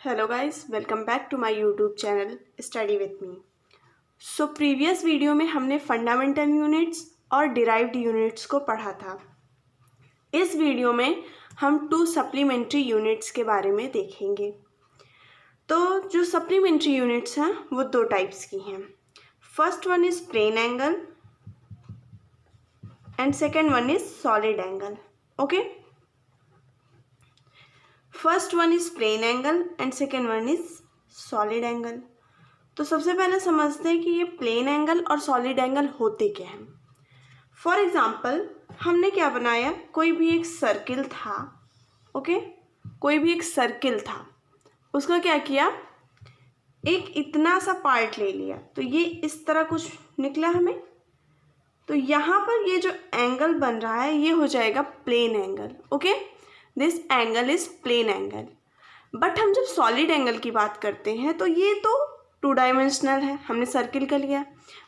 Hello guys, welcome back to my YouTube channel study with me. So previous video में हमने fundamental units और derived units को पढ़ा था। इस वीडियो में हम 2 सप्लीमेंट्री यूनिट्स के बारे में देखेंगे। तो जो सप्लीमेंट्री यूनिट्स हैं वो 2 टाइप्स की हैं। First one is plane angle and second one is solid angle. Okay, first one is plane angle and second one is solid angle. तो सबसे पहले समझते हैं कि ये प्लेन एंगल और सॉलिड एंगल होते क्या हैं। फॉर एग्जाम्पल हमने क्या बनाया, कोई भी एक सर्किल था। ओके, कोई भी एक सर्किल था, उसका क्या किया, एक इतना सा पार्ट ले लिया, तो ये इस तरह कुछ निकला हमें। तो यहाँ पर ये जो एंगल बन रहा है ये हो जाएगा plane angle. Okay, this angle is plane angle. But हम जब सॉलिड एंगल की बात करते हैं तो ये तो 2 डायमेंशनल है, हमने सर्किल का लिया।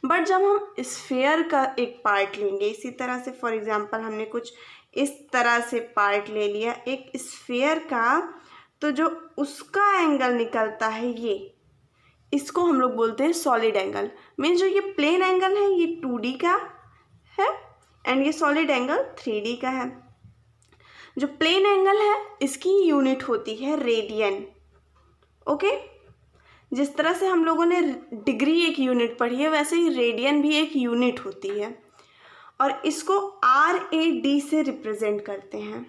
बट जब हम स्फेयर का एक पार्ट लेंगे, इसी तरह से फॉर एग्जांपल हमने कुछ इस तरह से पार्ट ले लिया एक स्फेयर का, तो जो उसका एंगल निकलता है ये, इसको हम लोग बोलते हैं सॉलिड एंगल। मीन्स जो ये प्लेन एंगल है ये 2D का है एंड ये सॉलिड एंगल 3D का है। जो प्लेन एंगल है इसकी यूनिट होती है रेडियन। ओके, जिस तरह से हम लोगों ने डिग्री एक यूनिट पढ़ी है वैसे ही रेडियन भी एक यूनिट होती है और इसको RAD से रिप्रेजेंट करते हैं।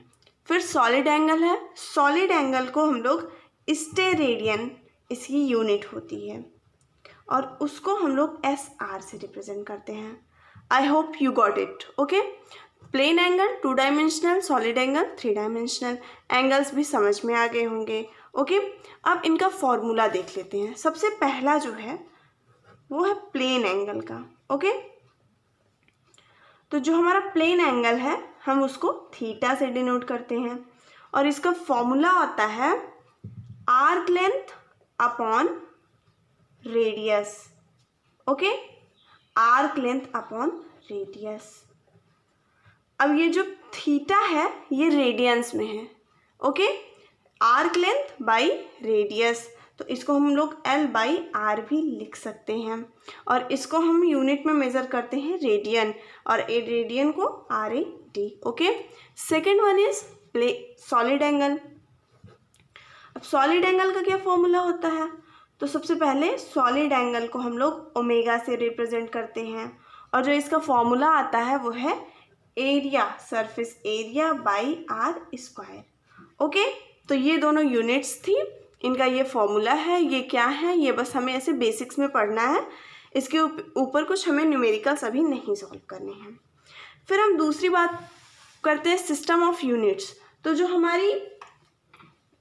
फिर सॉलिड एंगल है, सॉलिड एंगल को हम लोग स्टेरेडियन, इसकी यूनिट होती है और उसको हम लोग SR से रिप्रेजेंट करते हैं। I hope you got it. Okay, plane angle 2 dimensional, solid angle 3 dimensional. Angles भी समझ में आ गए होंगे। ओके, अब इनका फॉर्मूला देख लेते हैं। सबसे पहला जो है वो है प्लेन एंगल का। ओके, तो जो हमारा प्लेन एंगल है हम उसको थीटा से डिनोट करते हैं और इसका फॉर्मूला होता है arc length upon radius. Okay, arc length upon radius. अब ये जो थीटा है ये रेडियंस में है। Okay, arc length by radius, तो इसको हम लोग L/R भी लिख सकते हैं और इसको हम यूनिट में मेज़र करते हैं रेडियन और रेडियन को RAD। Okay, second one is solid angle. अब सॉलिड एंगल का क्या फॉर्मूला होता है, तो सबसे पहले सॉलिड एंगल को हम लोग ओमेगा से रिप्रेजेंट करते हैं और जो इसका फॉर्मूला आता है वो है area, surface area by R²। Okay, तो ये दोनों यूनिट्स थी, इनका ये फॉर्मूला है। ये क्या है, ये बस हमें ऐसे बेसिक्स में पढ़ना है, इसके ऊपर कुछ हमें न्यूमेरिकल्स अभी नहीं सॉल्व करने हैं। फिर हम दूसरी बात करते हैं सिस्टम ऑफ यूनिट्स। तो जो हमारी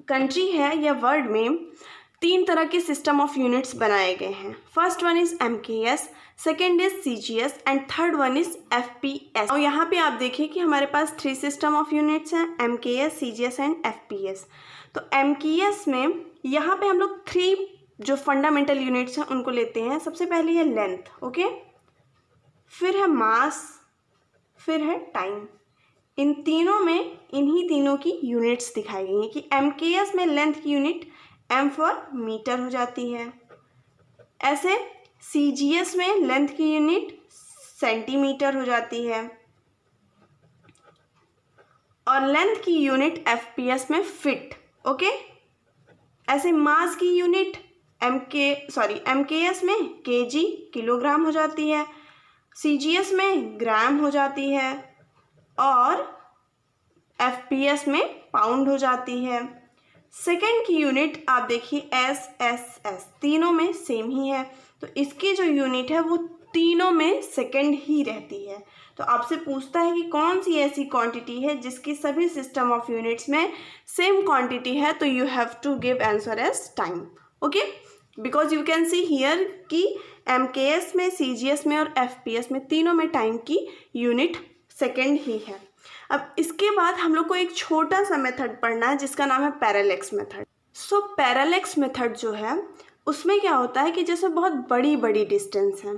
कंट्री है या वर्ल्ड में 3 तरह के सिस्टम ऑफ यूनिट्स बनाए गए हैं। First one is MKS, second is CGS and third one is FPS। और यहाँ पे आप देखिए कि हमारे पास 3 सिस्टम ऑफ यूनिट्स हैं, MKS, CGS एंड FPS। तो MKS में यहाँ पे हम लोग 3 जो फंडामेंटल यूनिट्स हैं उनको लेते हैं। सबसे पहले है लेंथ। ओके, फिर है मास, फिर है टाइम। इन तीनों में इन्हीं तीनों की यूनिट्स दिखाई गई हैं कि MKS में लेंथ की यूनिट M फॉर मीटर हो जाती है। ऐसे CGS में लेंथ की यूनिट सेंटीमीटर हो जाती है और लेंथ की यूनिट FPS में फीट। ओके, ऐसे मास की यूनिट MKS में kg, किलोग्राम हो जाती है, CGS में ग्राम हो जाती है और FPS में पाउंड हो जाती है। सेकेंड की यूनिट आप देखिए SSS, तीनों में सेम ही है, तो इसकी जो यूनिट है वो तीनों में सेकेंड ही रहती है। तो आपसे पूछता है कि कौन सी ऐसी क्वांटिटी है जिसकी सभी सिस्टम ऑफ यूनिट्स में सेम क्वांटिटी है, तो you have to give answer as time. Okay, because you can see here कि MKS में, CGS में और FPS में तीनों में टाइम की यूनिट सेकेंड ही है। अब इसके बाद हम लोग को एक छोटा सा मेथड पढ़ना है जिसका नाम है पैरेलैक्स मेथड। सो पैरेलैक्स मेथड जो है उसमें क्या होता है कि जैसे बहुत बड़ी बड़ी डिस्टेंस है।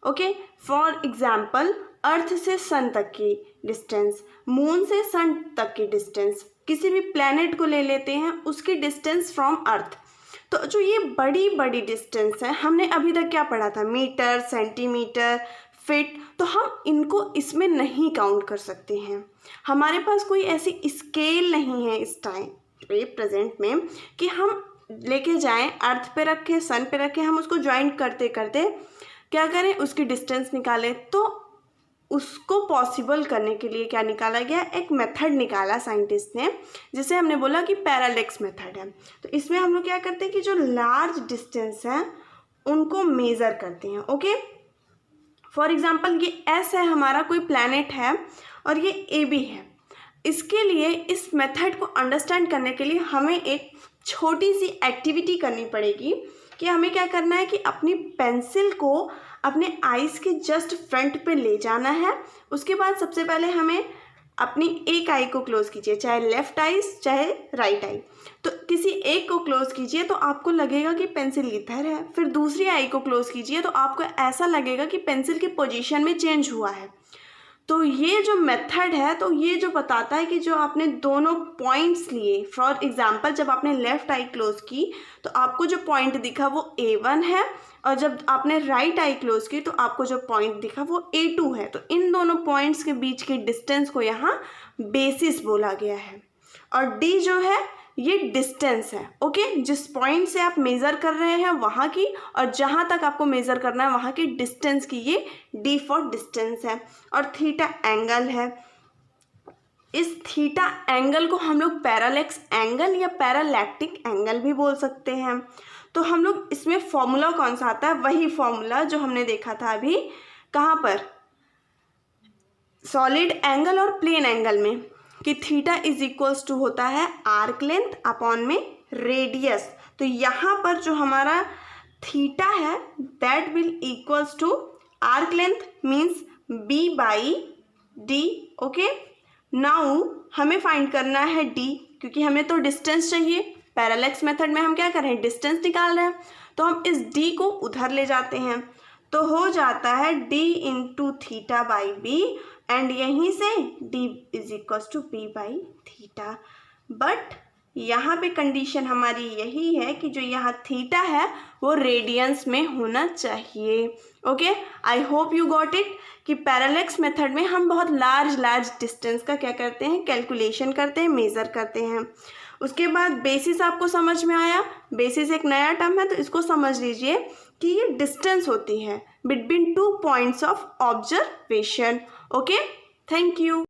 ओके, फॉर एग्जाम्पल अर्थ से सन तक की डिस्टेंस, मून से सन तक की डिस्टेंस, किसी भी प्लैनेट को ले लेते हैं उसकी डिस्टेंस फ्रॉम अर्थ। तो जो ये बड़ी बड़ी डिस्टेंस है, हमने अभी तक क्या पढ़ा था, मीटर, सेंटीमीटर, फिट, तो हम इनको इसमें नहीं काउंट कर सकते हैं। हमारे पास कोई ऐसी स्केल नहीं है इस टाइम पे प्रेजेंट में कि हम लेके जाएं, अर्थ पे रखें, सन पे रखें, हम उसको ज्वाइंट करते करते क्या करें, उसकी डिस्टेंस निकालें। तो उसको पॉसिबल करने के लिए क्या निकाला गया, एक मेथड निकाला साइंटिस्ट ने, जिसे हमने बोला कि पैरालेक्स मेथड है। तो इसमें हम लोग क्या करते हैं कि जो लार्ज डिस्टेंस है उनको मेज़र करते हैं। ओके, फॉर एग्जांपल ये एस है, हमारा कोई प्लैनेट है, और ये ए बी है। इसके लिए इस मेथड को अंडरस्टैंड करने के लिए हमें एक छोटी सी एक्टिविटी करनी पड़ेगी कि हमें क्या करना है कि अपनी पेंसिल को अपने आइज़ के जस्ट फ्रंट पे ले जाना है। उसके बाद सबसे पहले हमें अपनी एक आई को क्लोज़ कीजिए, चाहे लेफ़्ट आइज़ चाहे राइट आई। तो किसी एक को क्लोज़ कीजिए तो आपको लगेगा कि पेंसिल इधर है, फिर दूसरी आई को क्लोज़ कीजिए तो आपको ऐसा लगेगा कि पेंसिल की पोजीशन में चेंज हुआ है। तो ये जो मेथड है, तो ये जो बताता है कि जो आपने दोनों पॉइंट्स लिए, फॉर एग्जांपल जब आपने लेफ़्ट आई क्लोज़ की तो आपको जो पॉइंट दिखा वो A1 है, और जब आपने राइट आई क्लोज़ की तो आपको जो पॉइंट दिखा वो A2 है। तो इन दोनों पॉइंट्स के बीच के डिस्टेंस को यहाँ बेसिस बोला गया है, और D जो है ये डिस्टेंस है। ओके, जिस पॉइंट से आप मेज़र कर रहे हैं वहाँ की, और जहाँ तक आपको मेज़र करना है वहाँ की डिस्टेंस की, ये D फॉर डिस्टेंस है। और थीटा एंगल है। इस थीटा एंगल को हम लोग पैरालेक्स एंगल या पैरालैक्टिक एंगल भी बोल सकते हैं। तो हम लोग इसमें फॉर्मूला कौन सा आता है, वही फॉर्मूला जो हमने देखा था अभी, कहाँ पर, सॉलिड एंगल और प्लेन एंगल में, कि थीटा इज इक्वल्स टू होता है आर्क लेंथ अपॉन में रेडियस। तो यहाँ पर जो हमारा थीटा है that will equals to arc length means b by D. Okay, now हमें फाइंड करना है d, क्योंकि हमें तो डिस्टेंस चाहिए। पैरालेक्स मेथड में हम क्या कर रहे हैं, डिस्टेंस निकाल रहे हैं, तो हम इस d को उधर ले जाते हैं, तो हो जाता है d into theta by B, and यहीं से d is equals to b by theta. But यहाँ पे कंडीशन हमारी यही है कि जो यहाँ थीटा है वो रेडियंस में होना चाहिए। Okay, I hope you got it कि पैरालेक्स मेथड में हम बहुत लार्ज डिस्टेंस का क्या करते हैं, कैलकुलेशन करते हैं, मेज़र करते हैं। उसके बाद बेसिस आपको समझ में आया। बेसिस एक नया टर्म है, तो इसको समझ लीजिए कि ये डिस्टेंस होती है between 2 points of observation. Okay, thank you.